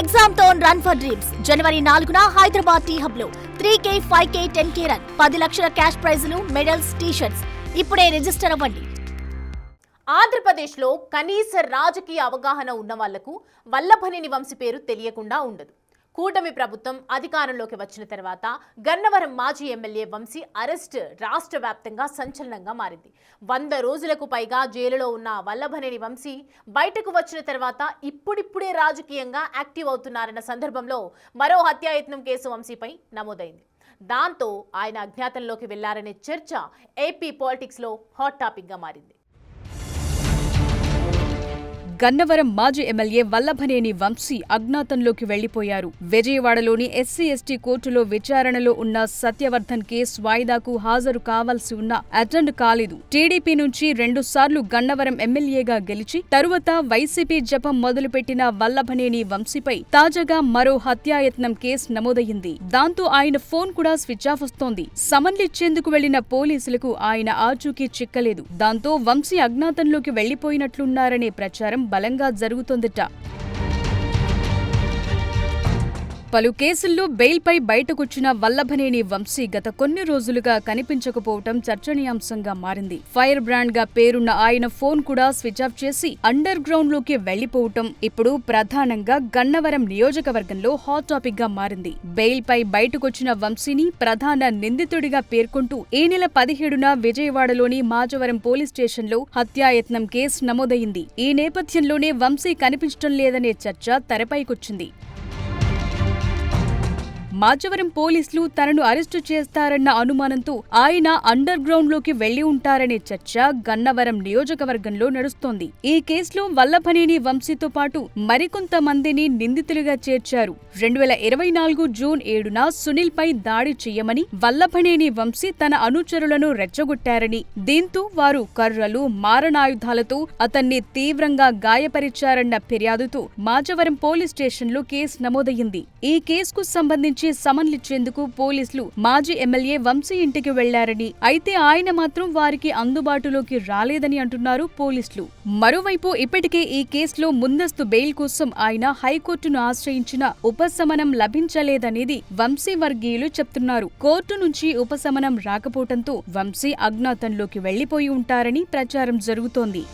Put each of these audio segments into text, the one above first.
Exam తో run for dreams జనవరి 4న హైదరాబాద్ టీ హబ్ లో 3K, 5K, 10K రన్ 10 లక్షల క్యాష్ ప్రైజులు, మెడల్స్, టీ-షర్ట్స్. ఇప్పుడే రిజిస్టర్ అవ్వండి. ఆంధ్రప్రదేశ్లో కనీస రాజకీయ అవగాహన ఉన్న వాళ్లకు వల్లభనేని వంశీ పేరు తెలియకుండా ఉండదు. కూటమి ప్రభుత్వం అధికారంలోకి వచ్చిన తర్వాత గన్నవరం మాజీ ఎమ్మెల్యే వంశీ అరెస్ట్ రాష్ట్ర వ్యాప్తంగా సంచలనంగా మారింది. 100 రోజులకు పైగా జైలులో ఉన్న వల్లభనేని వంశీ బయటకు వచ్చిన తర్వాత ఇప్పుడిప్పుడే రాజకీయంగా యాక్టివ్ అవుతున్నారన్న సందర్భంలో మరో హత్యాయత్నం కేసు వంశీపై నమోదైంది. దాంతో ఆయన అజ్ఞాతంలోకి వెళ్లారనే చర్చ ఏపీ పాలిటిక్స్లో హాట్ టాపిక్గా మారింది. గన్నవరం మాజీ ఎమ్మెల్యే వల్లభనేని వంశీ అజ్ఞాతంలోకి వెళ్లిపోయారు. విజయవాడలోని ఎస్సీ/ఎస్టీ కోర్టులో విచారణలో ఉన్న సత్యవర్ధన్ కేసు వాయిదాకు హాజరు కావాల్సి ఉన్నా అటెండ్ కాలేదు. టీడీపీ నుంచి 2 సార్లు గన్నవరం ఎమ్మెల్యేగా గెలిచి తరువాత వైసీపీ జపం మొదలుపెట్టిన వల్లభనేని వంశీపై తాజాగా మరో హత్యాయత్నం కేసు నమోదయ్యింది. దాంతో ఆయన ఫోన్ కూడా స్విచ్ ఆఫ్ వస్తోంది. సమన్లిచ్చేందుకు వెళ్లిన పోలీసులకు ఆయన ఆచూకీ చిక్కలేదు. దాంతో వంశీ అజ్ఞాతంలోకి వెళ్లిపోయినట్లున్నారనే ప్రచారం బలంగా జరుగుతోందట. పలు కేసుల్లో బెయిల్పై బయటకొచ్చిన వల్లభనేని వంశీ గత కొన్ని రోజులుగా కనిపించకపోవటం చర్చనీయాంశంగా మారింది. ఫైర్ బ్రాండ్ గా పేరున్న ఆయన ఫోన్ కూడా స్విచ్ ఆఫ్ చేసి అండర్ గ్రౌండ్ లోకి వెళ్లిపోవటం ఇప్పుడు ప్రధానంగా గన్నవరం నియోజకవర్గంలో హాట్ టాపిక్ గా మారింది. బెయిల్పై బయటకొచ్చిన వంశీని ప్రధాన నిందితుడిగా పేర్కొంటూ ఈ నెల 17న విజయవాడలోని మాచవరం పోలీస్ స్టేషన్లో హత్యాయత్నం కేసు నమోదైంది. ఈ నేపథ్యంలోనే వంశీ కనిపించడం లేదనే చర్చ తెరపైకొచ్చింది. మాచవరం పోలీసులు తనను అరెస్టు చేస్తారన్న అనుమానంతో ఆయన అండర్ గ్రౌండ్ లోకి వెళ్లి ఉంటారనే చర్చ గన్నవరం నియోజకవర్గంలో నడుస్తోంది. ఈ కేసులో వల్లభనేని వంశీతో పాటు మరికొంతమందిని నిందితులుగా చేర్చారు. 2024 జూన్ 7న సునీల్ పై దాడి చేయమని వల్లభనేని వంశీ తన అనుచరులను రెచ్చగొట్టారని, దీంతో వారు కర్రలు, మారణాయుధాలతో అతన్ని తీవ్రంగా గాయపరిచారన్న ఫిర్యాదుతో మాచవరం పోలీస్ స్టేషన్లో కేసు నమోదయ్యింది. ఈ కేసుకు సంబంధించి సమన్లిచ్చేందుకు పోలీసులు మాజీ ఎమ్మెల్యే వంశీ ఇంటికి వెళ్లారని, అయితే ఆయన మాత్రం వారికి అందుబాటులోకి రాలేదని అంటున్నారు పోలీసులు. మరోవైపు ఇప్పటికే ఈ కేసులో ముందస్తు బెయిల్ కోసం ఆయన హైకోర్టును ఆశ్రయించిన ఉపశమనం లభించలేదనేది వంశీ వర్గీయులు చెప్తున్నారు. కోర్టు నుంచి ఉపశమనం రాకపోవడంతో వంశీ అజ్ఞాతంలోకి వెళ్లిపోయి ఉంటారని ప్రచారం జరుగుతోంది.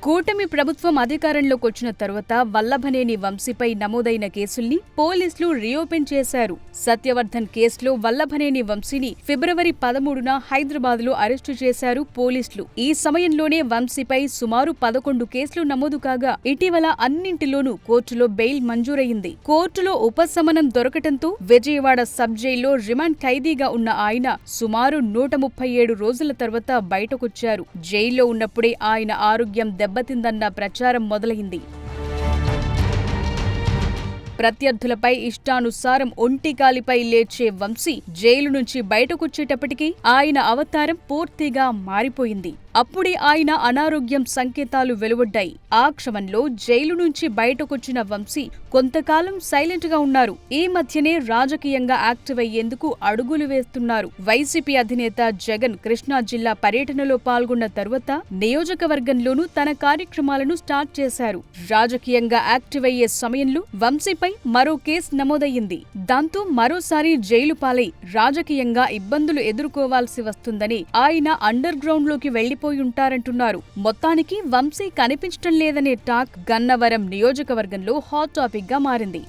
కూటమి ప్రభుత్వం అధికారంలోకి వచ్చిన తరువాత వల్లభనేని వంశీపై నమోదైన కేసుల్ని పోలీసులు రీఓపెన్ చేశారు. సత్యవర్ధన్ కేసులో వల్లభనేని వంశీని ఫిబ్రవరి 13న హైదరాబాద్లో అరెస్టు చేశారు పోలీసులు. ఈ సమయంలోనే వంశీపై సుమారు 11 కేసులు నమోదు కాగా ఇటీవల అన్నింటిలోనూ కోర్టులో బెయిల్ మంజూరయింది. కోర్టులో ఉపశమనం దొరకటంతో విజయవాడ సబ్ జైల్లో రిమాండ్ ఖైదీగా ఉన్న ఆయన సుమారు 137 రోజుల తర్వాత బయటకొచ్చారు. జైల్లో ఉన్నప్పుడే ఆయన ఆరోగ్యం దెబ్బతిందన్న ప్రచారం మొదలైంది. ప్రత్యర్థులపై ఇష్టానుసారం ఒంటికాలిపై లేచే వంశీ జైలు నుంచి బయటకొచ్చేటప్పటికీ ఆయన అవతారం పూర్తిగా మారిపోయింది. అప్పుడే ఆయన అనారోగ్యం సంకేతాలు వెలువడ్డాయి. ఆ క్షణంలో జైలు నుంచి బయటకొచ్చిన వంశీ కొంతకాలం సైలెంట్ గా ఉన్నారు. ఈ మధ్యనే రాజకీయంగా యాక్టివ్ అయ్యేందుకు అడుగులు వేస్తున్నారు. వైసీపీ అధినేత జగన్ కృష్ణా జిల్లా పర్యటనలో పాల్గొన్న తరువాత నియోజకవర్గంలోనూ తన కార్యక్రమాలను స్టార్ట్ చేశారు. రాజకీయంగా యాక్టివ్ అయ్యే సమయంలో వంశీపై మరో కేసు నమోదయ్యింది. దాంతో మరోసారి జైలు పాలై రాజకీయంగా ఇబ్బందులు ఎదుర్కోవాల్సి వస్తుందని ఆయన అండర్ గ్రౌండ్ లోకి వెళ్లిపోయుంటారంటున్నారు. మొత్తానికి వంశీ కనిపించడం లేదనే టాక్ గన్నవరం నియోజకవర్గంలో హాట్ టాపిక్ గా మారింది.